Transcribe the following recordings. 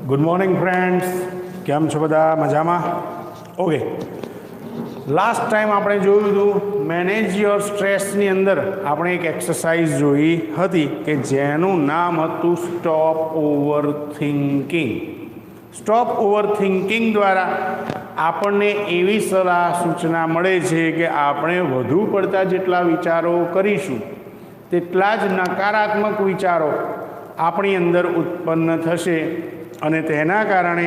Good morning friends, કેમ છો બધા? મજામાં? ઓકે, લાસ્ટ ટાઈમ આપણે જોયું હતું મેનેજ યોર સ્ટ્રેસની અંદર આપણે એક એક્સરસાઇઝ જોઈ હતી કે જેનું નામ હતું stop over thinking. Stop over thinking દ્વારા આપણને એવી સલાહ સૂચના મળે છે કે આપણે વધુ પડતા જેટલા વિચારો કરીશું તેટલા જ નકારાત્મક વિચારો આપણી અંદર ઉત્પન્ન થશે અને તેના કારણે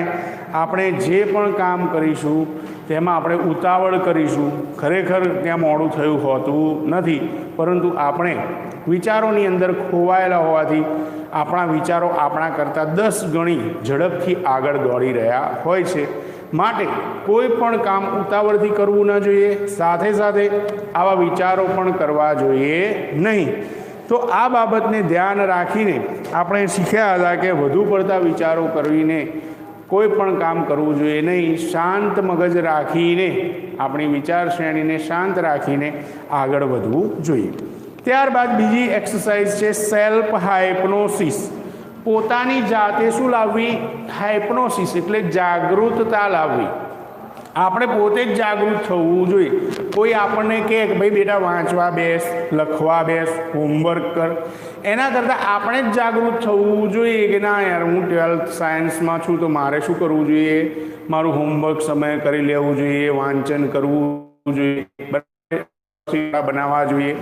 આપણે જે પણ કામ કરીશું તેમાં આપણે ઉતાવળ કરીશું. ખરેખર ત્યાં મોડું થયું હોતું નથી, પરંતુ આપણે વિચારોની અંદર ખોવાયેલા હોવાથી આપણા વિચારો આપણા કરતાં 10 ગણી ઝડપથી આગળ દોડી રહ્યા હોય છે. માટે કોઈ પણ કામ ઉતાવળથી કરવું ન જોઈએ, સાથે સાથે આવા વિચારો પણ કરવા જોઈએ નહીં. તો આ બાબતને ધ્યાન રાખીને આપણે શીખ્યા હતા કે વધુ પડતા વિચારો કરીને કોઈ પણ કામ કરવું જોઈએ નહીં. શાંત મગજ રાખીને આપણી વિચાર શ્રેણીને શાંત રાખીને આગળ વધવું જોઈએ. ત્યારબાદ બીજી એક્સરસાઇઝ છે સેલ્ફ હાઇપ્નોસિસ. પોતાની જાતે શું લાવવી? હાઇપ્નોસિસ એટલે જાગૃતતા લાવવી. આપણે પોતે જ જાગૃત થવું જોઈએ. કોઈ આપણને કહે કે ભાઈ બેટા વાંચવા બેસ, લખવા બેસ, હોમવર્ક કર, એના કરતાં આપણે જ જાગૃત થવું જોઈએ કે ના યાર, હું 12th સાયન્સમાં છું તો મારે શું કરવું જોઈએ? મારું હોમવર્ક સમય કરી લેવું જોઈએ, વાંચન કરવું જોઈએ, બનાવવા જોઈએ.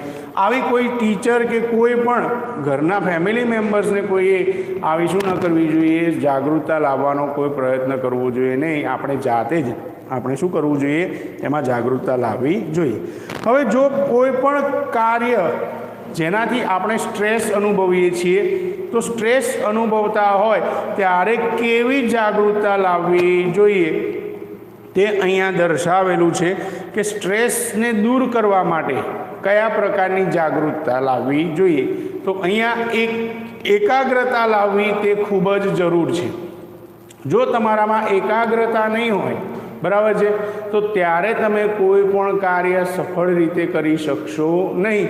આવી કોઈ ટીચર કે કોઈ પણ ઘરના ફેમિલી મેમ્બર્સને કોઈએ આવી શું ન કરવી જોઈએ? જાગૃતતા લાવવાનો કોઈ પ્રયત્ન કરવો જોઈએ નહીં. આપણે જાતે જ આપણે શું કરવું જોઈએ? એમાં જાગૃતતા લાવવી જોઈએ. હવે જો કોઈ પણ કાર્ય જેનાથી આપણે સ્ટ્રેસ અનુભવીએ છીએ તો સ્ટ્રેસ અનુભવતા હોય ત્યારે કેવી જાગૃતતા લાવવી જોઈએ તે અહીંયા દર્શાવેલું છે કે સ્ટ્રેસને દૂર કરવા માટે કયા પ્રકારની જાગૃતતા લાવવી જોઈએ. તો અહીંયા એકાગ્રતા લાવવી તે ખૂબ જ જરૂર છે. જો તમારામાં એકાગ્રતા નહીં હોય, બરાબર છે, તો ત્યારે તમે કોઈ પણ કાર્ય સફળ રીતે કરી શકશો નહીં,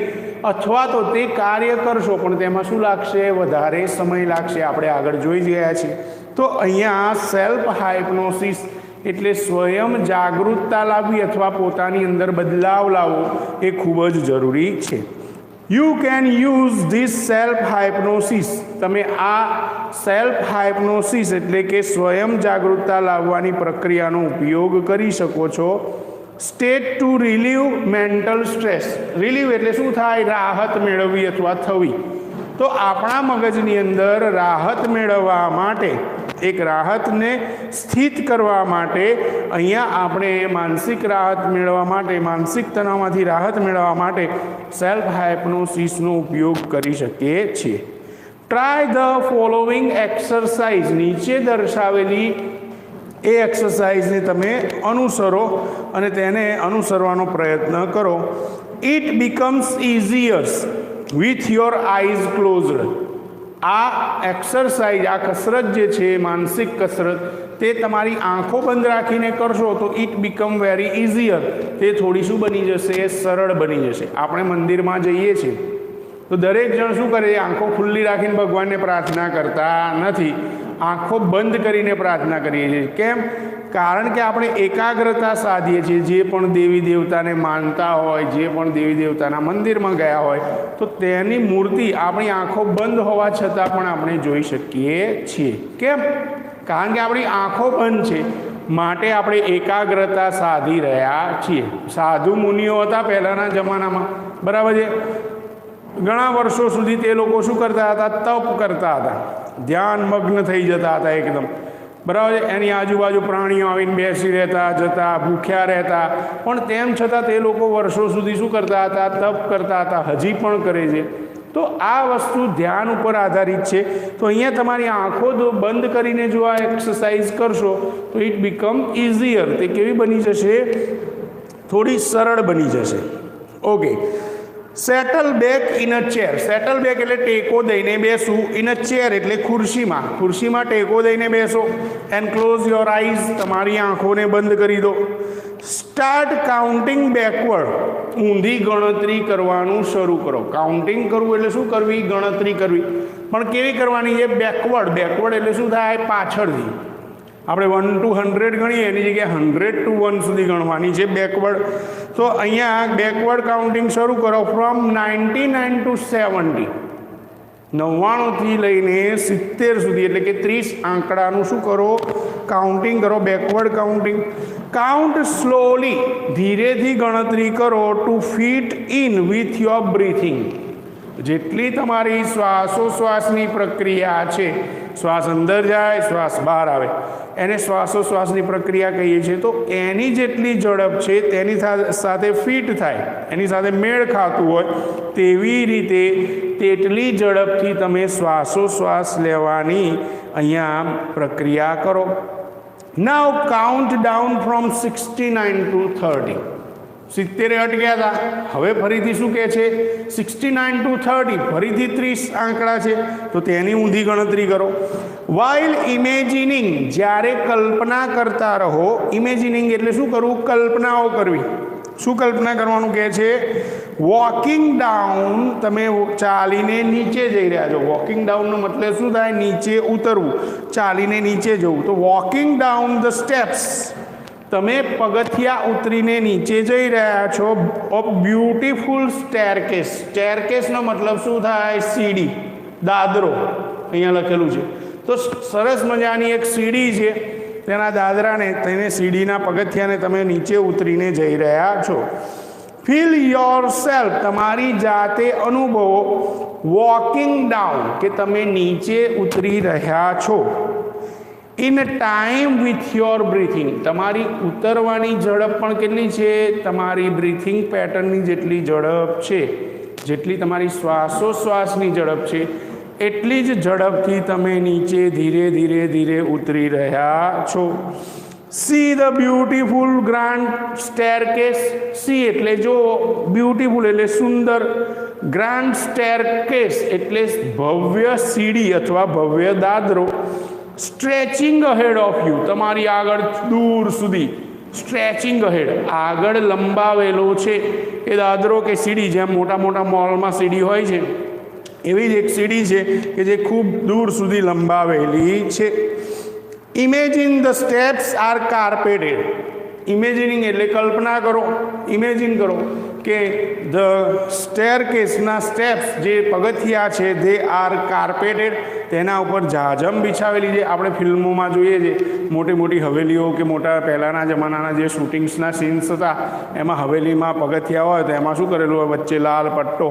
અથવા તો તે કાર્ય કરશો પણ તેમાં શું લાગશે? વધારે સમય લાગશે. આપણે આગળ જોઈ ગયા છીએ. તો અહીંયા સેલ્ફ હાઇપ્નોસિસ એટલે સ્વયં જાગૃતતા લાવવી અથવા પોતાની અંદર બદલાવ લાવવો એ ખૂબ જ જરૂરી છે. You can use this self hypnosis. તમે આ સેલ્ફ હાઇપ્નોસિસ એટલે કે સ્વયં જાગૃતતા લાવવાની પ્રક્રિયાનો ઉપયોગ કરી શકો છો. State two relieve mental stress. Relieve એટલે શું થાય? રાહત મેળવવી અથવા થવી. તો આપણા મગજની અંદર રાહત મેળવવા માટે, એક રાહતને સ્થિત કરવા માટે અહીંયા આપણે માનસિક રાહત મેળવવા માટે, માનસિક તણાવમાંથી રાહત મેળવવા માટે સેલ્ફ હાઇપ્નોસિસનો ઉપયોગ કરી શકીએ છીએ. Try the following exercise. નીચે દર્શાવેલી એ એક્સરસાઇઝને તમે અનુસરો અને તેને અનુસરવાનો પ્રયત્ન કરો. It becomes easier with your eyes closed. આ એક્સરસાઇઝ, આ કસરત જે છે, માનસિક કસરત, તે તમારી આંખો બંધ રાખીને કરશો તો ઇટ બીકમ વેરી ઇઝીયર. તે થોડી શું બની જશે? સરળ બની જશે. આપણે મંદિરમાં જઈએ છીએ તો દરેક જણ શું કરે? આંખો ખુલ્લી રાખીને ભગવાનને પ્રાર્થના કરતા નથી, આંખો બંધ કરીને પ્રાર્થના કરીએ છીએ. કેમ? કારણ કે આપણે એકાગ્રતા સાધીએ છીએ. જે પણ દેવી દેવતાને માનતા હોય, જે પણ દેવી દેવતાના મંદિરમાં ગયા હોય તો તેની મૂર્તિ આપણી આંખો બંધ હોવા છતાં પણ આપણે જોઈ શકીએ છીએ. કેમ? કારણ કે આપણી આંખો બંધ છે, માટે આપણે એકાગ્રતા સાધી રહ્યા છીએ. સાધુ મુનિઓ હતા પહેલાંના જમાનામાં, બરાબર છે, ઘણા વર્ષો સુધી તે લોકો શું કરતા હતા? તપ કરતા હતા, ધ્યાન મગ્ન થઈ જતા હતા એકદમ, બરાબર છે. એની આજુબાજુ પ્રાણીઓ આવીને બેસી રહેતા, જતા, ભૂખ્યા રહેતા, પણ તેમ છતાં તે લોકો વર્ષો સુધી શું કરતા હતા? તપ કરતા હતા. હજી પણ કરે છે. તો આ વસ્તુ ધ્યાન ઉપર આધારિત છે. તો અહીંયા તમારી આંખો બંધ કરીને જો આ એક્સરસાઇઝ કરશો તો ઇટ બીકમ ઇઝીયર. તે કેવી બની જશે? થોડી સરળ બની જશે. Okay. Settle back in a chair. Settle back એટલે ટેકો દઈને બેસવું. ઇન અ ચેર એટલે ખુરશીમાં. ખુરશીમાં ટેકો દઈને બેસો. And close your eyes. તમારી આંખોને બંધ કરી દો. Start counting backward. ઊંધી ગણતરી કરવાનું શરૂ કરો. કાઉન્ટિંગ કરવું એટલે શું કરવી? ગણતરી કરવી. પણ કેવી કરવાની છે? બેકવર્ડ એટલે શું થાય? પાછળથી. આપણે 1 to 100 ગણીએ એની જગ્યાએ 100 to 1 સુધી ગણવાની છે બેકવર્ડ. તો અહીંયા બેકવર્ડ કાઉન્ટિંગ શરૂ કરો ફ્રોમ 99 to 70. 99થી લઈને 70 સુધી એટલે કે 30 આંકડાનું શું કરો? કાઉન્ટિંગ કરો, બેકવર્ડ કાઉન્ટિંગ. કાઉન્ટ સ્લોલી, ધીરેથી ગણતરી કરો to fit in with your breathing. જેટલી તમારી શ્વાસોશ્વાસની પ્રક્રિયા છે, શ્વાસ અંદર જાય, શ્વાસ બહાર આવે, એને શ્વાસોશ્વાસની પ્રક્રિયા કહીએ છીએ. તો એની જેટલી ઝડપ છે તેની સાથે ફિટ થાય, એની સાથે મેળ ખાતું હોય તેવી રીતે તેટલી ઝડપથી તમે શ્વાસોશ્વાસ લેવાની અહીંયા પ્રક્રિયા કરો. નાઉ કાઉન્ટ ડાઉન ફ્રોમ 69 to 30. 70 અટક્યા હતા, હવે ફરીથી શું કહે છે? 69 to 30, ફરીથી 30 આંકડા છે તો તેની ઊંધી ગણતરી કરો. વાઇલ ઇમેજિનિંગ, જ્યારે કલ્પના કરતા રહો. ઇમેજિનિંગ એટલે શું કરવું? કલ્પનાઓ કરવી. શું કલ્પના કરવાનું કહે છે? વોકિંગ ડાઉન, તમે ચાલીને નીચે જઈ રહ્યા છો. વોકિંગ ડાઉનનો મતલબ શું થાય? નીચે ઉતરવું, ચાલીને નીચે જવું. તો વોકિંગ ડાઉન ધ સ્ટેપ્સ, તમે પગથિયા ઉતરીને નીચે જઈ રહ્યા છો. Of beautiful staircase. સ્ટેરકેસનો મતલબ શું થાય? સીડી, દાદરો અહીંયા લખેલું છે. તો સરસ મજાની એક સીડી છે, તેના દાદરાને, તેને સીડીના પગથિયાને તમે નીચે ઉતરીને જઈ રહ્યા છો. ફીલ યોર સેલ્ફ, તમારી જાતે અનુભવો. વોકિંગ ડાઉન, કે તમે નીચે ઉતરી રહ્યા છો. In time with your breathing, તમારી ઉતરવાની ઝડપ પણ કેટલી છે? તમારી બ્રીથિંગ પેટર્નની જેટલી ઝડપ છે, જેટલી તમારી શ્વાસોશ્વાસની ઝડપ છે, એટલી જ ઝડપથી તમે નીચે ધીરે ધીરે ધીરે ઉતરી રહ્યા છો. See the beautiful grand staircase. C એટલે જો, બ્યુટીફુલ એટલે સુંદર, ગ્રાન્ડ સ્ટેરકેસ એટલે ભવ્ય સીડી અથવા ભવ્ય દાદરો. સ્ટ્રેચિંગ અહેડ ઓફ યુ, તમારી આગળ દૂર સુધી. સ્ટ્રેચિંગ અહેડ, આગળ લંબાવેલો છે એ દાદરો કે સીડી. જેમ મોટા મોટા મોલમાં સીડી હોય છે એવી જ એક સીડી છે કે જે ખૂબ દૂર સુધી લંબાવેલી છે. Imagine the steps are carpeted. Imagining એટલે કલ્પના કરો, ઇમેજિન કરો કે ધ સ્ટેરકેસના સ્ટેપ્સ, જે પગથિયા છે, તે આર કાર્પેટેડ, તેના ઉપર જાજમ બિછાવેલી છે. આપણે ફિલ્મોમાં જોઈએ છે, મોટી મોટી હવેલીઓ કે મોટા પહેલાંના જમાનાના જે શૂટિંગ્સના સીન્સ હતા એમાં હવેલીમાં પગથિયા હોય તો એમાં શું કરેલું હોય? વચ્ચે લાલ પટ્ટો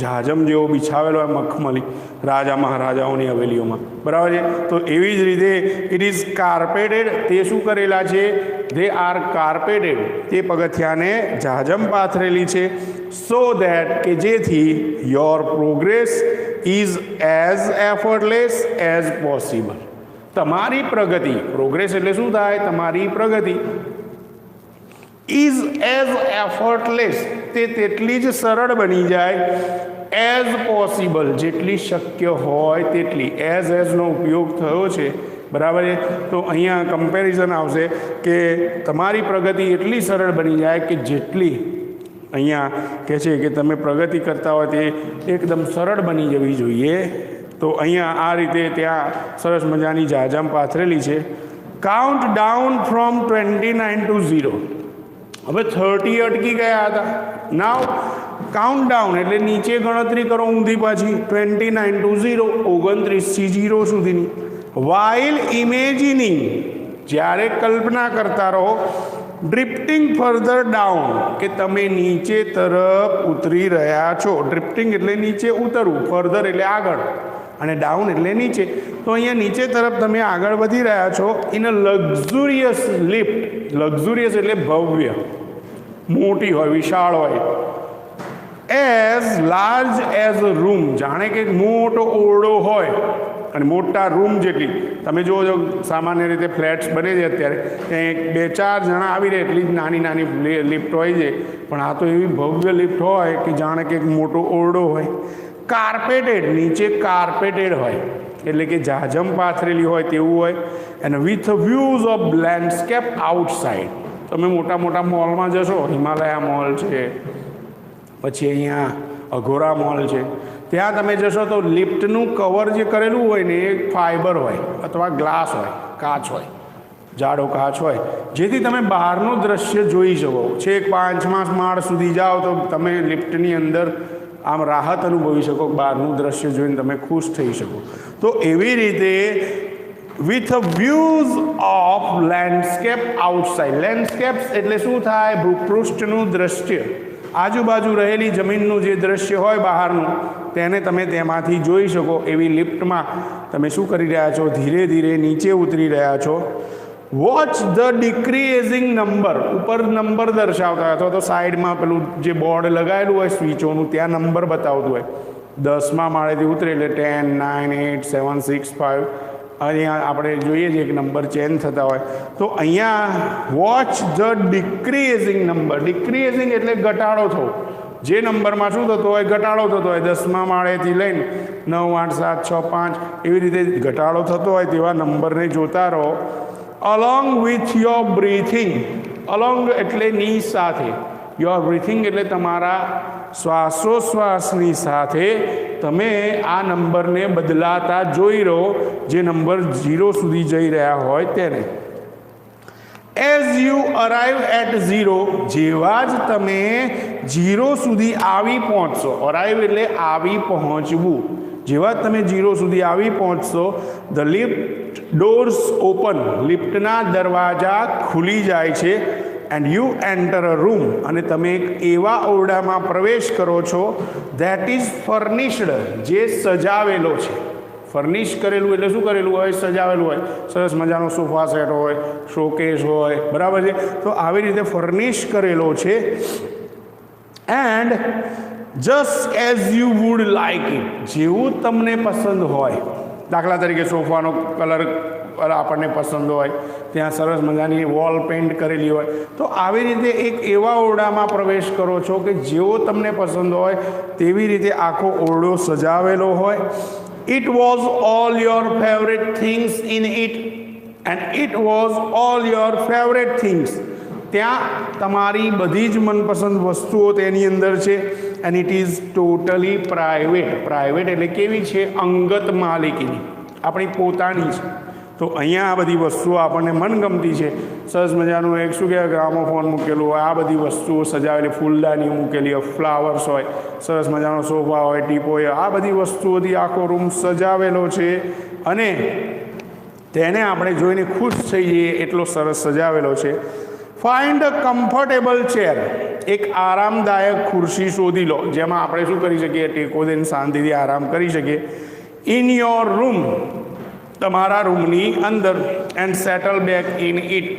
જાજમ જેવો બિછાવેલો હોય, મખમલી, રાજા મહારાજાઓની હવેલીઓમાં, બરાબર છે. તો એવી જ રીતે ઇટ ઇઝ કાર્પેટેડ, તે શું કરેલા છે? દે આર કાર્પેટેડ, તે પગથિયાને જાજમ પાથરેલી છે. સો ધેટ, કે જેથી your progress is as effortless as possible. તમારી પ્રગતિ, પ્રોગ્રેસ એટલે શું થાય? તમારી પ્રગતિ. ઇઝ એઝ એફર્ટલેસ, તે તેટલી જ સરળ બની જાય. એઝ પોસિબલ, જેટલી શક્ય હોય તેટલી. એઝનો ઉપયોગ થયો છે, બરાબર છે. તો અહીંયા કમ્પેરિઝન આવશે કે તમારી પ્રગતિ એટલી સરળ બની જાય કે જેટલી, અહીંયા કહે છે કે તમે પ્રગતિ કરતા હોય તે એકદમ સરળ બની જવી જોઈએ. તો અહીંયા આ રીતે ત્યાં સરસ મજાની જાજમ પાથરેલી છે. Count down from 29 to 0. હવે 30 અટકી ગયા હતા. નાવ કાઉન્ટ ડાઉન એટલે નીચે ગણતરી કરો ઊંધી પાછી. 29 to 0, 29થી 0 સુધીની. વાઇલ ઇમેજિનિંગ, જ્યારે કલ્પના કરતા રહો. ડ્રિફ્ટિંગ ફર્ધર ડાઉન, કે તમે નીચે તરફ ઉતરી રહ્યા છો. ડ્રિફ્ટિંગ એટલે નીચે ઉતરવું, ફર્ધર એટલે આગળ, અને ડાઉન એટલે નીચે. તો અહીંયા નીચે તરફ તમે આગળ વધી રહ્યા છો. In a luxurious lift. Luxurious એટલે ભવ્ય, મોટી હોય, વિશાળ હોય. એઝ લાર્જ એઝ રૂમ, જાણે કે મોટો ઓરડો હોય અને મોટા રૂમ જેટલી. તમે જુઓ છો સામાન્ય રીતે ફ્લેટ્સ બને છે અત્યારે, ત્યાં 2-4 જણા આવી રહે એટલી જ નાની નાની લિફ્ટ હોય છે. પણ આ તો એવી ભવ્ય લિફ્ટ હોય કે જાણે કે મોટો ઓરડો હોય. કાર્પેટેડ, નીચે કાર્પેટેડ હોય એટલે કે જાજમ પાથરેલી હોય તેવું હોય. અને with views of landscape outside. તમે મોટા મોટા મોલમાં જશો, હિમાલયા મોલ છે, પછી અહીંયા અઘોરા મોલ છે, ત્યાં તમે જશો તો લિફ્ટનું કવર જે કરેલું હોય ને એ ફાઇબર હોય અથવા ગ્લાસ હોય, કાચ હોય, જાડો કાચ હોય, જેથી તમે બહારનું દ્રશ્ય જોઈ શકો. છેક 5મા માળ સુધી જાઓ તો તમે લિફ્ટની અંદર આમ રાહત અનુભવી શકો, બહારનું દ્રશ્ય જોઈને તમે ખુશ થઈ શકો. તો એવી રીતે with views of landscape outside. Landscapes એટલે શું થાય? ભૂપૃષ્ઠનું દ્રશ્ય, આજુબાજુ રહેલી જમીનનું જે દ્રશ્ય હોય બહારનું, તેને તમે તેમાંથી જોઈ શકો. એવી લિફ્ટમાં તમે શું કરી રહ્યા છો? ધીરે ધીરે નીચે ઉતરી રહ્યા છો. Watch the decreasing number. ઉપર નંબર દર્શાવતા અથવા તો સાઈડમાં પેલું જે બોર્ડ લગાવેલું હોય સ્વિચોનું, ત્યાં નંબર બતાવતું હોય. 10મા માળેથી ઉતરે એટલે 10, 9, 8, 7, 6, 5. અહીંયા આપણે જોઈએ છીએ કે નંબર ચેન્જ થતા હોય. તો અહીંયા વોચ ધ ડિક્રીઝિંગ નંબર. ડિક્રીઝિંગ એટલે ઘટાડો થવો. જે નંબરમાં શું થતો હોય? ઘટાડો થતો હોય. 10મા માળેથી લઈને 9, 8, 7, 6, 5 એવી રીતે ઘટાડો થતો હોય તેવા નંબરને જોતા રહો. Along with your breathing. Along એટલે ની સાથે, યોર બ્રીથિંગ એટલે તમારા શ્વાસોશ્વાસની સાથે તમે આ નંબરને બદલાતા જોઈ રહો, જે નંબર 0 સુધી જઈ રહ્યા હોય તેને. એઝ યુ અરાઇવ એટ 0, જેવા જ તમે 0 સુધી આવી પહોંચશો. અરાઇવ એટલે આવી પહોંચવું. જેવા જ તમે 0 સુધી આવી પહોંચશો, ધ લિફ્ટ ડોર્સ ઓપન. લિફ્ટના દરવાજા ખુલી જાય છે. And you enter a room. અને તમે એક એવા ઓરડામાં પ્રવેશ કરો છો ધેટ ઇઝ ફર્નિશ્ડ, જે સજાવેલો છે. ફર્નિશ કરેલું એટલે શું કરેલું હોય? સજાવેલું હોય. સરસ મજાનો સોફા સેટ હોય, શોકેસ હોય, બરાબર છે. તો આવી રીતે ફર્નિશ કરેલો છે. And just as you would like it. જેવું તમને પસંદ હોય. દાખલા તરીકે સોફાનો કલર આપણને પસંદ હોય, ત્યાં સરસ મજાની વોલ પેઇન્ટ કરેલી હોય, તો આવી રીતે એક એવા ઓરડામાં પ્રવેશ કરો છો કે જેવો તમને પસંદ હોય તેવી રીતે આખો ઓરડો સજાવેલો હોય. It was all your favourite things in it. And it was all your favourite things. ત્યાં તમારી બધી જ મનપસંદ વસ્તુઓ તેની અંદર છે. And it is totally private. Private એટલે કેવી છે? અંગત માલિકીની, આપણી પોતાની છે. તો અહીંયા આ બધી વસ્તુઓ આપણને મનગમતી છે. સરસ મજાનું એક શું કહેવાય, ગ્રામોફોન મૂકેલું હોય, આ બધી વસ્તુઓ સજાવેલી, ફૂલદાની મૂકેલી હોય, ફ્લાવર્સ હોય, સરસ મજાનો સોફા હોય, ટીપોય, આ બધી વસ્તુઓથી આખો રૂમ સજાવેલો છે. અને તેને આપણે જોઈને ખુશ થઈ જઈએ એટલો સરસ સજાવેલો છે. Find a comfortable chair. એક આરામદાયક ખુરશી શોધી લો, જેમાં આપણે શું કરી શકીએ? ટેકો દઈને શાંતિથી આરામ કરી શકીએ. ઇન યોર રૂમ, તમારા રૂમની અંદર. And settle back in it.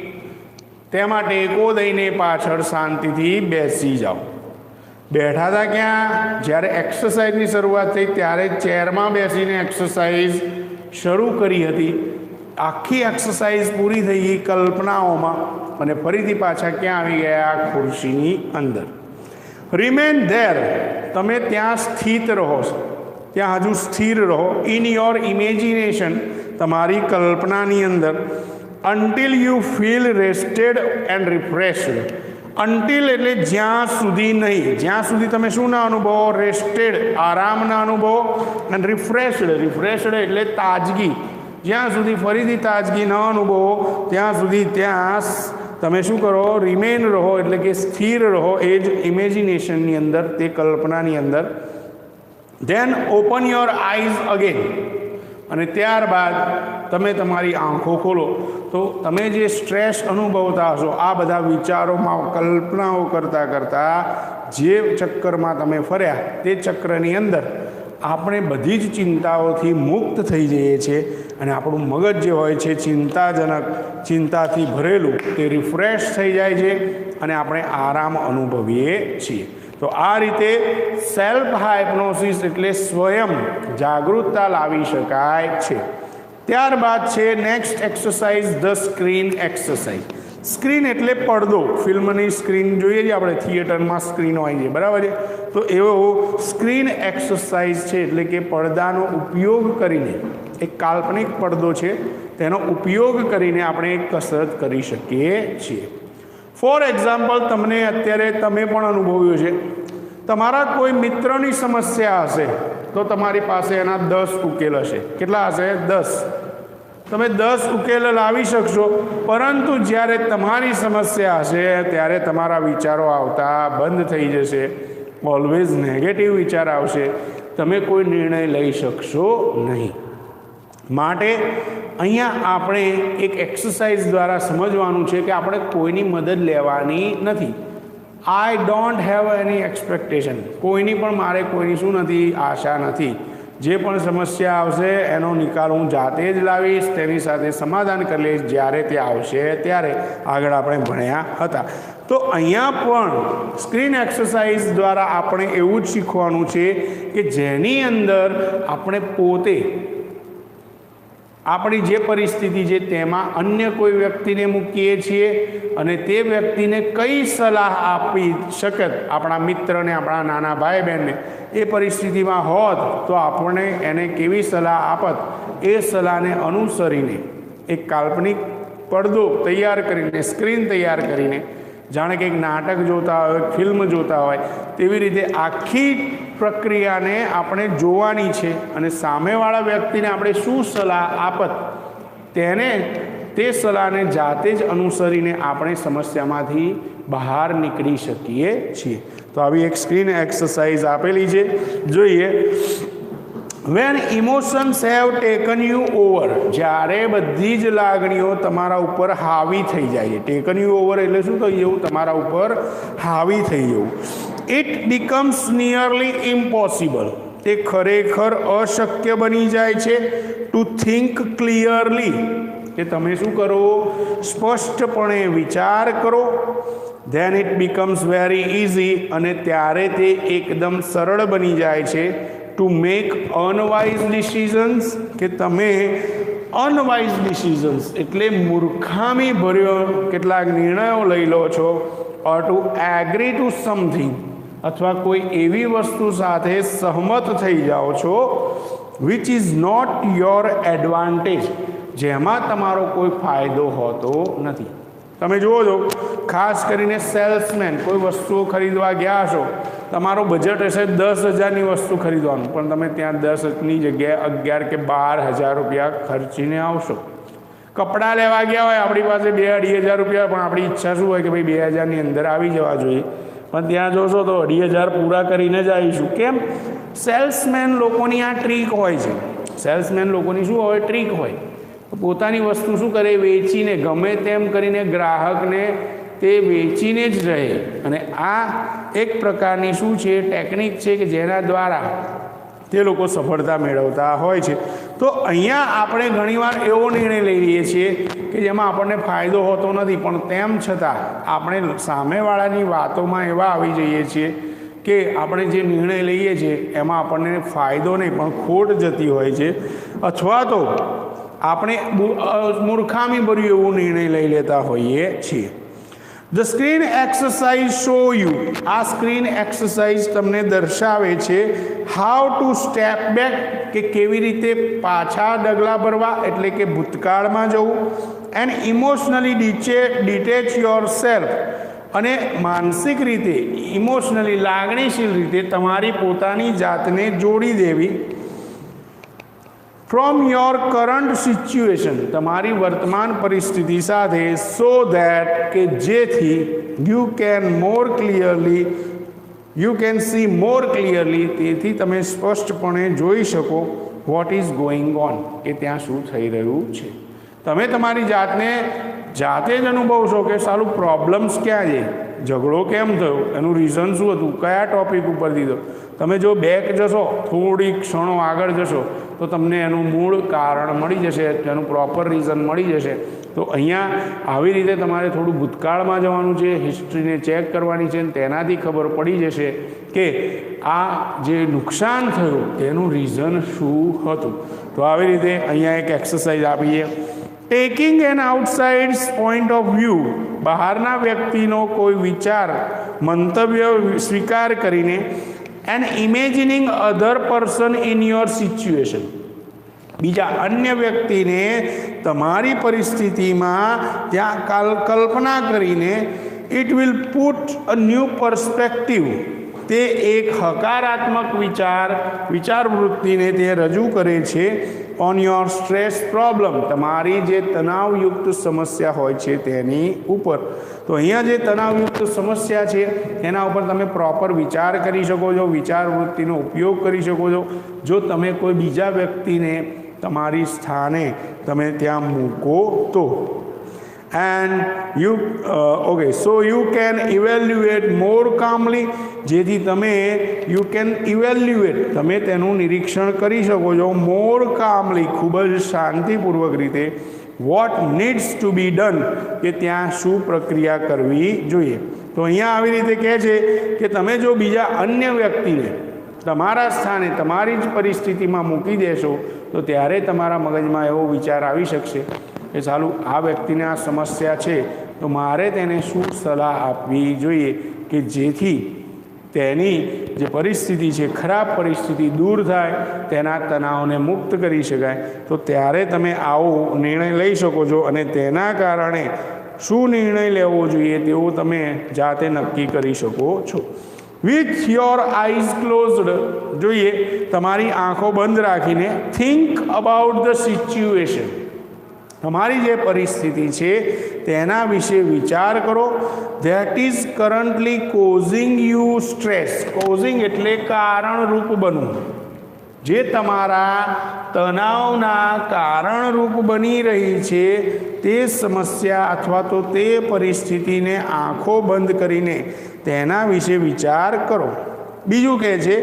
તેમાં ટેકો દઈને પાછળ શાંતિથી બેસી જાઓ. બેઠા હતા ક્યાં? જ્યારે એક્સરસાઇઝની શરૂઆત થઈ ત્યારે ચેરમાં બેસીને એક્સરસાઇઝ શરૂ કરી હતી. આખી એક્સરસાઇઝ પૂરી થઈ ગઈ કલ્પનાઓમાં, અને ફરીથી પાછા ક્યાં આવી ગયા? ખુરશીની અંદર. Remain there. તમે ત્યાં સ્થિત રહો, ત્યાં હજુ સ્થિર રહો. ઇન યોર ઇમેજિનેશન, તમારી કલ્પનાની અંદર. Until you feel rested and refreshed. Until એટલે જ્યાં સુધી નહીં, જ્યાં સુધી તમે શું ના અનુભવો? રેસ્ટેડ, આરામના અનુભવો. અને રિફ્રેશ્ડ, રિફ્રેશ્ડ એટલે તાજગી. જ્યાં સુધી ફરીથી તાજગી ન અનુભવો ત્યાં સુધી ત્યાં તમે શું કરો? રિમેન રહો, એટલે કે સ્થિર રહો એ જ ઇમેજિનેશનની અંદર, તે કલ્પનાની અંદર. Then open your eyes again. અને ત્યારબાદ તમે તમારી આંખો ખોલો. તો તમે જે સ્ટ્રેસ અનુભવતા હશો, આ બધા વિચારોમાં કલ્પનાઓ કરતાં કરતાં જે ચક્કરમાં તમે ફર્યા તે ચક્રની અંદર આપણે બધી જ ચિંતાઓથી મુક્ત થઈ જઈએ છીએ. અને આપણું મગજ જે હોય છે ચિંતાજનક, ચિંતાથી ભરેલું, તે રિફ્રેશ થઈ જાય છે અને આપણે આરામ અનુભવીએ છીએ. તો આ રીતે સેલ્ફ હાઇપ્નોસિસ એટલે સ્વયં જાગૃતતા લાવી શકાય છે. ત્યારબાદ છે next exercise, the screen exercise. Screen એટલે પડદો. ફિલ્મની સ્ક્રીન જોઈએ છીએ આપણે, થિયેટરમાં સ્ક્રીન હોય છે, બરાબર છે. તો એવો સ્ક્રીન એક્સરસાઇઝ છે, એટલે કે પડદાનો ઉપયોગ કરીને, એક કાલ્પનિક પડદો છે તેનો ઉપયોગ કરીને આપણે એક કસરત કરી શકીએ છીએ. ફોર એક્ઝામ્પલ, તમે પણ અનુભવ્યું છે, તમારા કોઈ મિત્રની સમસ્યા હશે તો તમારી પાસે એના 10 ઉકેલ હશે. કેટલા હશે? 10. તમે 10 ઉકેલ લાવી શકશો, પરંતુ જ્યારે તમારી સમસ્યા હશે ત્યારે તમારા વિચારો આવતા બંધ થઈ જશે. ઓલવેઝ નેગેટિવ વિચાર આવશે. તમે કોઈ નિર્ણય લઈ શકશો નહીં. માટે અહીંયા આપણે એક એક્સરસાઇઝ દ્વારા સમજવાનું છે કે આપણે કોઈની મદદ લેવાની નથી. I don't have any expectation. કોઈની પણ મારે કોઈની શું નથી? આશા નથી. જે પણ સમસ્યા આવશે એનો નિકાલ હું જાતે જ લાવીશ, તેની સાથે સમાધાન કરી લઈશ જ્યારે તે આવશે ત્યારે. આગળ આપણે ભણ્યા હતા. તો અહીંયા પણ સ્ક્રીન એક્સરસાઇઝ દ્વારા આપણે એવું જ શીખવાનું છે કે જેની અંદર આપણે પોતે આપણી જે પરિસ્થિતિ છે તેમાં અન્ય કોઈ વ્યક્તિને મૂકીએ છીએ અને તે વ્યક્તિને કઈ સલાહ આપી શકે, આપણા મિત્રને, આપણા નાના ભાઈ બહેનને એ પરિસ્થિતિમાં હોત તો આપણે એને કેવી સલાહ આપત, એ સલાહને અનુસરીને એક કાલ્પનિક પડદો તૈયાર કરીને, સ્ક્રીન તૈયાર કરીને, જાણે કે એક નાટક જોતા હોય, ફિલ્મ જોતા હોય તેવી રીતે આખી પ્રક્રિયાને આપણે જોવાની છે અને સામેવાળા વ્યક્તિને આપણે શું સલાહ આપત તે સલાહને જાતે જ અનુસરીને આપણે સમસ્યામાંથી બહાર નીકળી શકીએ છીએ. તો આવી એક સ્ક્રીન એક્સરસાઇઝ આપેલી છે, જોઈએ. When emotions have taken you over, જ્યારે બધી જ લાગણીઓ તમારા ઉપર હાવી થઈ જાય છે. ટેકન યુ ઓવર એટલે શું થઈ જવું? તમારા ઉપર હાવી થઈ જવું. ઇટ બીકમ્સ નિયરલી ઇમ્પોસિબલ, તે ખરેખર અશક્ય બની જાય છે. ટુ થિંક ક્લિયરલી, કે તમે શું કરો? સ્પષ્ટપણે વિચાર કરો. Then it becomes very easy, અને ત્યારે તે એકદમ સરળ બની જાય છે. ટુ મેક અનવાઇઝ ડિસિઝન્સ, કે તમે અનવાઇઝ ડિસિઝન્સ એટલે મૂર્ખામી ભર્યો કેટલાક નિર્ણયો લઈ લો છો. Or to agree to something, અથવા કોઈ એવી વસ્તુ સાથે સહમત થઈ જાઓ છો which is not your advantage, જેમાં તમારો કોઈ ફાયદો હોતો નથી. તમે જુઓ છો, ખાસ કરીને સેલ્સમેન કોઈ વસ્તુઓ ખરીદવા ગયા હશો, તમારો બજેટ હશે 10,000ની વસ્તુ ખરીદવાનું, પણ તમે ત્યાં 10ની જગ્યાએ 11,000 કે 12,000 રૂપિયા ખર્ચીને આવશો. કપડાં લેવા ગયા હોય, આપણી પાસે 2,000-2,500 રૂપિયા, પણ આપણી ઈચ્છા શું હોય કે ભાઈ 2,000ની અંદર આવી જવા જોઈએ, પણ ત્યાં જોશો તો 2,500 પૂરા કરીને જ આવીશું. કેમ? સેલ્સમેન લોકોની આ ટ્રીક હોય છે. સેલ્સમેન લોકોની શું હોય? ટ્રીક હોય. પોતાની વસ્તુ શું કરે? વેચીને, ગમે તેમ કરીને ગ્રાહકને તે વેચીને જ રહે. અને આ એક પ્રકારની શું છે? ટેકનિક છે કે જેના દ્વારા તે લોકો સફળતા મેળવતા હોય છે. તો અહીંયા આપણે ઘણીવાર એવો નિર્ણય લઈ લઈએ છીએ કે જેમાં આપણને ફાયદો હોતો નથી, પણ તેમ છતાં આપણે સામેવાળાની વાતોમાં એવા આવી જઈએ છીએ કે આપણે જે નિર્ણય લઈએ છીએ એમાં આપણને ફાયદો નહીં પણ ખોટ જતી હોય છે, અથવા તો આપણે મૂર્ખામી ભર્યું એવું નિર્ણય લઈ લેતા હોઈએ છીએ. The screen exercise show you, આ સ્ક્રીન એક્સરસાઇઝ તમને દર્શાવે છે હાઉ ટુ સ્ટેપ બેક, કે કેવી રીતે પાછા ડગલા ભરવા, એટલે કે ભૂતકાળમાં જવું. And emotionally detach your self, અને માનસિક રીતે, ઇમોશનલી લાગણીશીલ રીતે તમારી પોતાની જાતને જોડી દેવી ફ્રોમ યોર કરંટ સિચ્યુએશન, તમારી વર્તમાન પરિસ્થિતિ સાથે, સો ધેટ, કે જેથી you can see more clearly, તેથી તમે સ્પષ્ટપણે જોઈ શકો વોટ ઇઝ ગોઈંગ ઓન, કે ત્યાં શું થઈ રહ્યું છે. તમે તમારી જાતને જાતે જ અનુભવશો કે સારું પ્રોબ્લેમ્સ ક્યાં છે, ઝઘડો કેમ થયો, એનું રીઝન શું હતું, કયા ટોપિક ઉપર દીધો. તમે જો બેક જશો, થોડી ક્ષણો આગળ જશો, તો તમને એનું મૂળ કારણ મળી જશે, એનું પ્રોપર રીઝન મળી જશે. તો અહીંયા આવી રીતે તમારે થોડું ભૂતકાળમાં જવાનું છે, હિસ્ટ્રીને ચેક કરવાની છે, તેનાથી ખબર પડી જશે કે આ જે નુકસાન થયું તેનું રીઝન શું હતું. તો આવી રીતે અહીંયા એક એક્સરસાઇઝ આપીએ. Taking an outside point of view, બહારના વ્યક્તિનો કોઈ વિચાર, મંતવ્ય સ્વીકાર કરીને, and imagining other person in your situation, બીજા અન્ય વ્યક્તિને તમારી પરિસ્થિતિમાં ત્યાં કલ્પના કરીને, it will put a new perspective, તે એક હકારાત્મક વિચારવૃત્તિને તે રજૂ કરે છે ઓન યોર સ્ટ્રેસ પ્રોબ્લેમ, તમારી જે તણાવયુક્ત સમસ્યા હોય છે તેની ઉપર. તો અહીંયા જે તણાવયુક્ત સમસ્યા છે એના ઉપર તમે પ્રોપર વિચાર કરી શકો છો, વિચારવૃત્તિનો ઉપયોગ કરી શકો છો. જો તમે કોઈ બીજા વ્યક્તિને તમારી સ્થાને તમે ત્યાં મૂકો તો. and so you can evaluate more calmly, જેથી તમે તમે તેનું નિરીક્ષણ કરી શકો છો more calmly, ખૂબ જ શાંતિપૂર્વક રીતે, what needs to be done, કે ત્યાં શું પ્રક્રિયા કરવી જોઈએ. તો અહીંયા આવી રીતે કહે છે કે તમે જો બીજા અન્ય વ્યક્તિને તમારા સ્થાને તમારી જ પરિસ્થિતિમાં મૂકી દેશો તો ત્યારે તમારા મગજમાં એવો વિચાર આવી શકશે કે ચાલુ આ વ્યક્તિને આ સમસ્યા છે તો મારે તેને શું સલાહ આપવી જોઈએ કે જેથી તેની જે પરિસ્થિતિ છે, ખરાબ પરિસ્થિતિ દૂર થાય, તેના તણાવને મુક્ત કરી શકાય. તો ત્યારે તમે આવો નિર્ણય લઈ શકો છો અને તેના કારણે શું નિર્ણય લેવો જોઈએ તેવું તમે જાતે નક્કી કરી શકો છો. વિથ યોર આઈઝ ક્લોઝડ, જોઈએ તમારી આંખો બંધ રાખીને, થિંક અબાઉટ ધ સિચ્યુએશન, તમારી જે પરિસ્થિતિ છે તેના વિશે વિચાર કરો. That is currently causing you stress. Causing એટલે કારણરૂપ બનવું, જે તમારા તણાવના કારણરૂપ બની રહી છે તે સમસ્યા અથવા તો તે પરિસ્થિતિને આંખો બંધ કરીને તેના વિશે વિચાર કરો. બીજું કહે છે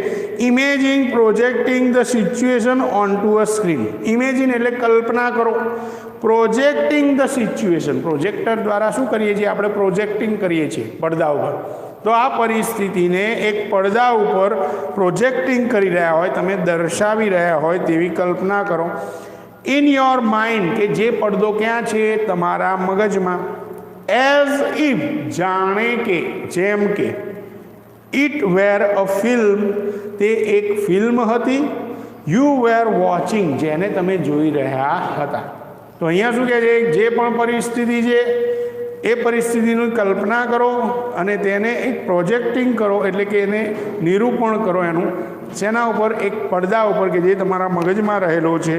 imagine projecting the situation on to a screen. Imagine એટલે કલ્પના કરો, પ્રોજેક્ટિંગ ધ સિચ્યુએશન, પ્રોજેક્ટર દ્વારા શું કરીએ છીએ આપણે, પ્રોજેક્ટિંગ કરીએ છીએ પડદા ઉપર. તો આ પરિસ્થિતિને એક પડદા ઉપર પ્રોજેક્ટિંગ કરી રહ્યા હોય, તમે દર્શાવી રહ્યા હોય તેવી કલ્પના કરો. ઇન યોર માઇન્ડ, કે જે પડદો ક્યાં છે, તમારા મગજમાં. એઝ ઇફ, જાણે કે, જેમ કે. ઇટ વેર અ ફિલ્મ, તે એક ફિલ્મ હતી. યુ વેર વોચિંગ, જેને તમે જોઈ રહ્યા હતા. તો અહીંયા શું કહે છે, જે પણ પરિસ્થિતિ છે એ પરિસ્થિતિની કલ્પના કરો અને તેને એક પ્રોજેક્ટિંગ કરો, એટલે કે એને નિરૂપણ કરો એનું. શેના ઉપર? એક પડદા ઉપર કે જે તમારા મગજમાં રહેલો છે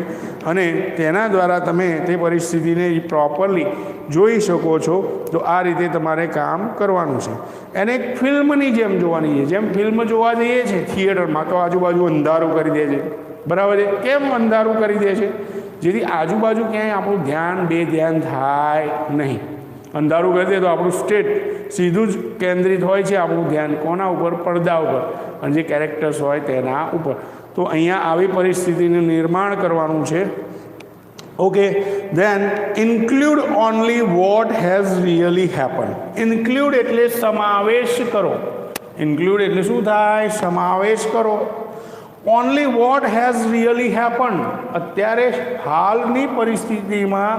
અને તેના દ્વારા તમે તે પરિસ્થિતિને પ્રોપરલી જોઈ શકો છો. તો આ રીતે તમારે કામ કરવાનું છે. એને એક ફિલ્મની જેમ જોવાની છે. જેમ ફિલ્મ જોવા જઈએ છીએ થિયેટરમાં તો આજુબાજુ અંધારું કરી દે છે, બરાબર છે? કેમ અંધારું કરી દે છે? જેથી આજુબાજુ ક્યાંય આપણું ધ્યાન બેધ્યાન થાય નહીં. અંધારું કરી દે તો આપણું સ્ટેટ સીધું જ કેન્દ્રિત હોય છે, આપણું ધ્યાન કોના ઉપર? પડદા ઉપર, અને જે કેરેક્ટર્સ હોય તેના ઉપર. તો અહીંયા આવી પરિસ્થિતિનું નિર્માણ કરવાનું છે. Okay, then include only what has really happen. Include એટલે સમાવેશ કરો. ઇન્ક્લુડ એટલે શું થાય? સમાવેશ કરો. Only what has really happen, અત્યારે હાલની પરિસ્થિતિમાં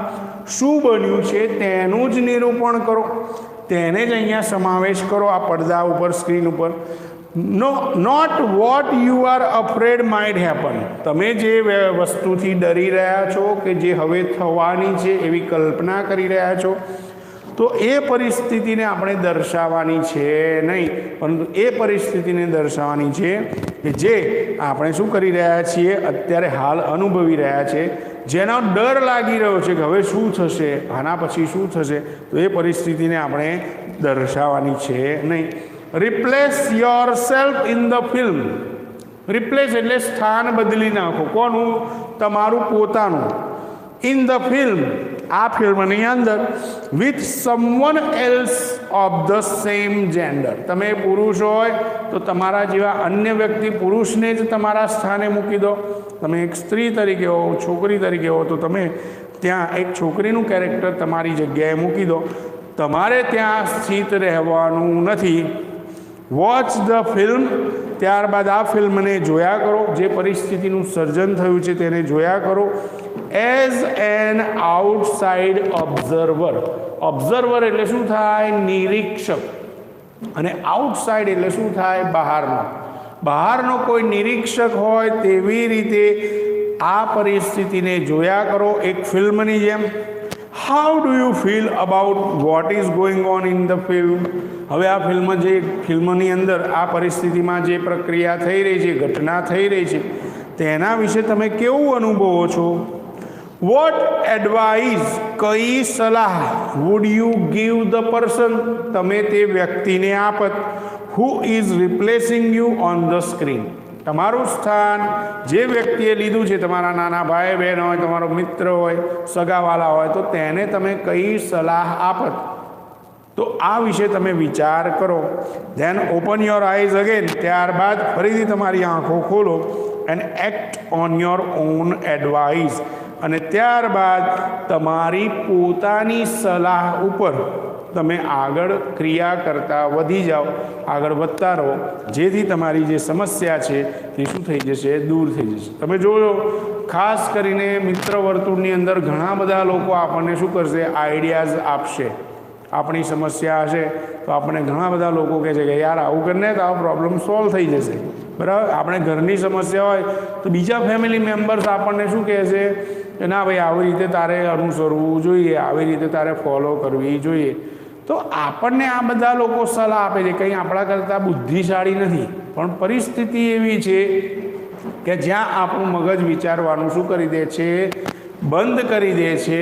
શું બન્યું છે તેનું જ નિરૂપણ કરો, તેને જ અહીંયા સમાવેશ કરો આ પડદા ઉપર, સ્ક્રીન ઉપર. Not what you are afraid might happen, તમે જે વસ્તુથી ડરી રહ્યા છો કે જે હવે થવાની છે એવી કલ્પના કરી રહ્યા છો, તો એ પરિસ્થિતિને આપણે દર્શાવવાની છે નહીં, પરંતુ એ પરિસ્થિતિને દર્શાવવાની છે કે જે આપણે શું કરી રહ્યા છીએ, અત્યારે હાલ અનુભવી રહ્યા છે, જેનો ડર લાગી રહ્યો છે કે હવે શું થશે, આના પછી શું થશે, તો એ પરિસ્થિતિને આપણે દર્શાવવાની છે નહીં. Replace your self in the film. Replace એટલે સ્થાન બદલી નાખો. કોનું? તમારું પોતાનું. ઇન ધ ફિલ્મ, આ ફિલ્મની અંદર, with someone else of the same gender. તમે પુરુષ હોય તો તમારા જેવા અન્ય વ્યક્તિ પુરુષને જ તમારા સ્થાને મૂકી દો. તમે એક સ્ત્રી તરીકે હો, છોકરી તરીકે હો, તો તમે ત્યાં એક છોકરીનું કેરેક્ટર તમારી જગ્યાએ મૂકી દો. તમારે ત્યાં સ્થિત રહેવાનું નથી. વોચ ધ ફિલ્મ, ત્યારબાદ આ ફિલ્મને જોયા કરો, જે પરિસ્થિતિનું સર્જન થયું છે તેને જોયા કરો. As an outside observer. Observer એટલે શું થાય? નિરીક્ષક. અને આઉટસાઇડ એટલે શું થાય? બહારનો. બહારનો કોઈ નિરીક્ષક હોય તેવી રીતે આ પરિસ્થિતિને જોયા કરો, એક ફિલ્મની જેમ. How do you feel about what is going on in the film. હવે આ ફિલ્મની અંદર આ પરિસ્થિતિમાં જે પ્રક્રિયા થઈ રહી છે, ઘટના થઈ રહી છે, તેના વિશે તમે કેવું અનુભવો છો. વોટ એડવાઇસ, કઈ સલાહ would you give the person, તમે તે વ્યક્તિને આપત, who is replacing you on the screen, તમારું સ્થાન જે વ્યક્તિએ લીધું છે, તમારા નાના ભાઈ બહેન હોય, તમારો મિત્ર હોય, સગાવાલા હોય, તો તેને તમે કઈ સલાહ આપત. તો આ વિશે તમે વિચાર કરો. Then open your eyes again, ત્યારબાદ ફરીથી તમારી આંખો ખોલો and act on your own advice, અને ત્યારબાદ તમારી પોતાની સલાહ ઉપર તમે આગળ ક્રિયા કરતા વધી જાઓ, આગળ વધતા રહો, જેથી તમારી જે સમસ્યા છે તે શું થઈ જશે, દૂર થઈ જશે. તમે જોયો ખાસ કરીને મિત્ર વર્તુળની અંદર ઘણા બધા લોકો આપણને શું કરશે, આઈડિયાઝ આપશે. આપણી સમસ્યા હશે તો આપણે ઘણા બધા લોકો કહે છે કે યાર આવું કરીને તો આ પ્રોબ્લેમ સોલ્વ થઈ જશે, બરાબર. આપણે ઘરની સમસ્યા હોય તો બીજા ફેમિલી મેમ્બર્સ આપણને શું કહે છે કે ના ભાઈ આવી રીતે તારે અનુસરવું જોઈએ, આવી રીતે તારે ફોલો કરવી જોઈએ. તો આપણને આ બધા લોકો સલાહ આપે છે, કંઈ આપણા કરતાં બુદ્ધિશાળી નથી, પણ પરિસ્થિતિ એવી છે કે જ્યાં આપણું મગજ વિચારવાનું શું કરી દે છે, બંધ કરી દે છે,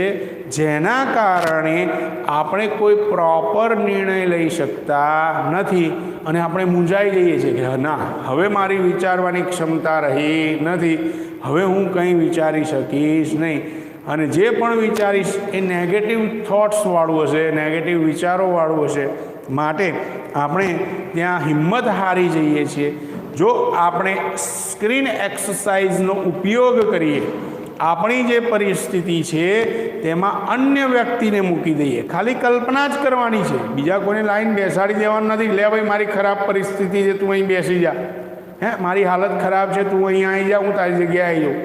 જેના કારણે આપણે કોઈ પ્રોપર નિર્ણય લઈ શકતા નથી અને આપણે મૂંઝાઈ જઈએ છીએ કે ના, હવે મારી વિચારવાની ક્ષમતા રહી નથી, હવે હું કંઈ વિચારી શકીશ નહીં. અને જે પણ વિચારીશ એ નેગેટિવ થોટ્સવાળું હશે, નેગેટિવ વિચારોવાળું હશે, માટે આપણે ત્યાં હિંમત હારી જઈએ છીએ. જો આપણે સ્ક્રીન એક્સરસાઇઝનો ઉપયોગ કરીએ, આપણી જે પરિસ્થિતિ છે તેમાં અન્ય વ્યક્તિને મૂકી દઈએ, ખાલી કલ્પના જ કરવાની છે, બીજા કોઈને લાઈન બેસાડી દેવાનું નથી. લે ભાઈ મારી ખરાબ પરિસ્થિતિ છે, તું અહીં બેસી જા, મારી હાલત ખરાબ છે, તું અહીં આવી જા, હું તારી જગ્યાએ આવી જાઉં,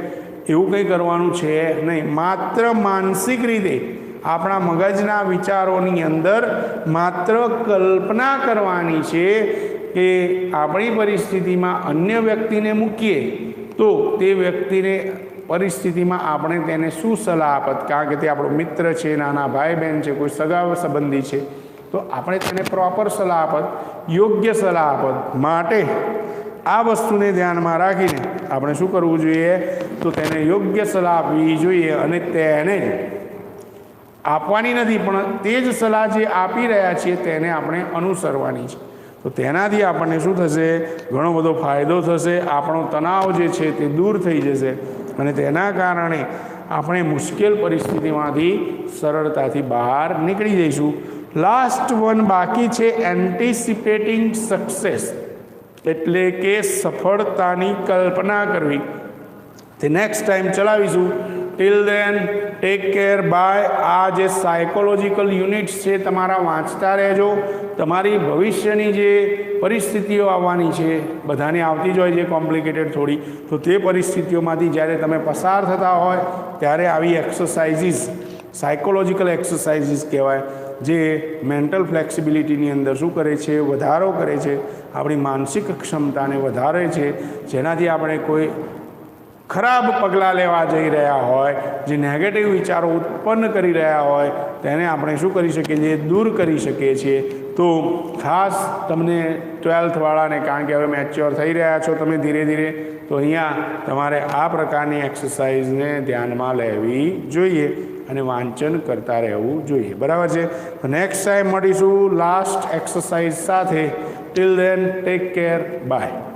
એવું કંઈ કરવાનું છે નહીં. માત્ર માનસિક રીતે આપણા મગજના વિચારોની અંદર માત્ર કલ્પના કરવાની છે કે આપણી પરિસ્થિતિમાં અન્ય વ્યક્તિને મૂકીએ તો તે વ્યક્તિને પરિસ્થિતિમાં આપણે તેને શું સલાહ આપત, કારણ કે તે આપણો મિત્ર છે, નાના ભાઈ બહેન છે, કોઈ સગા સંબંધી છે, તો આપણે તેને પ્રોપર સલાહ આપત, યોગ્ય સલાહ આપત. માટે આ વસ્તુને ધ્યાનમાં રાખીને આપણે શું કરવું જોઈએ, તો તેને યોગ્ય સલાહ આપવી જોઈએ. અને તેને આપવાની નથી, પણ તે જ સલાહ જે આપી રહ્યા છીએ તેને આપણે અનુસરવાની છે. તો તેનાથી આપણને શું થશે, ઘણો બધો ફાયદો થશે, આપણો તણાવ જે છે તે દૂર થઈ જશે અને તેના કારણે આપણે મુશ્કેલ પરિસ્થિતિમાંથી સરળતાથી બહાર નીકળી જઈશું. લાસ્ટ વન બાકી છે, એન્ટિસિપેટિંગ સક્સેસ, એટલે કે સફળતાની કલ્પના કરવી. તે નેક્સ્ટ ટાઈમ ચલાવીશું. Till then take care, bye. આ જે સાયકોલોજીકલ યુનિટ્સ છે તમારા વાંચતા રહેજો. તમારી ભવિષ્યની જે પરિસ્થિતિઓ આવવાની છે, બધાને આવતી જ હોય છે કોમ્પ્લિકેટેડ થોડી, તો તે પરિસ્થિતિઓમાંથી જ્યારે તમે પસાર થતા હોય ત્યારે આવી એક્સરસાઇઝીસ, સાયકોલોજીકલ એક્સરસાઇઝીસ કહેવાય, જે મેન્ટલ ફ્લેક્સિબિલિટીની અંદર શું કરે છે, વધારો કરે છે, આપણી માનસિક ક્ષમતાને વધારે છે, જેનાથી આપણે કોઈ ખરાબ પગલાં લેવા જઈ રહ્યા હોય, જે નેગેટિવ વિચારો ઉત્પન્ન કરી રહ્યા હોય, તેને આપણે શું કરી શકીએ છીએ, દૂર કરી શકીએ છીએ. તો ખાસ તમને 12th વાળાને, કારણ કે હવે મેચ્યોર થઈ રહ્યા છો તમે ધીરે ધીરે, તો અહીંયા તમારે આ પ્રકારની એક્સરસાઇઝને ધ્યાનમાં લેવી જોઈએ અને વાંચન કરતા રહેવું જોઈએ, બરાબર છે. નેક્સ્ટ ટાઈમ મળીશું લાસ્ટ એક્સરસાઇઝ સાથે. Till then take care, by.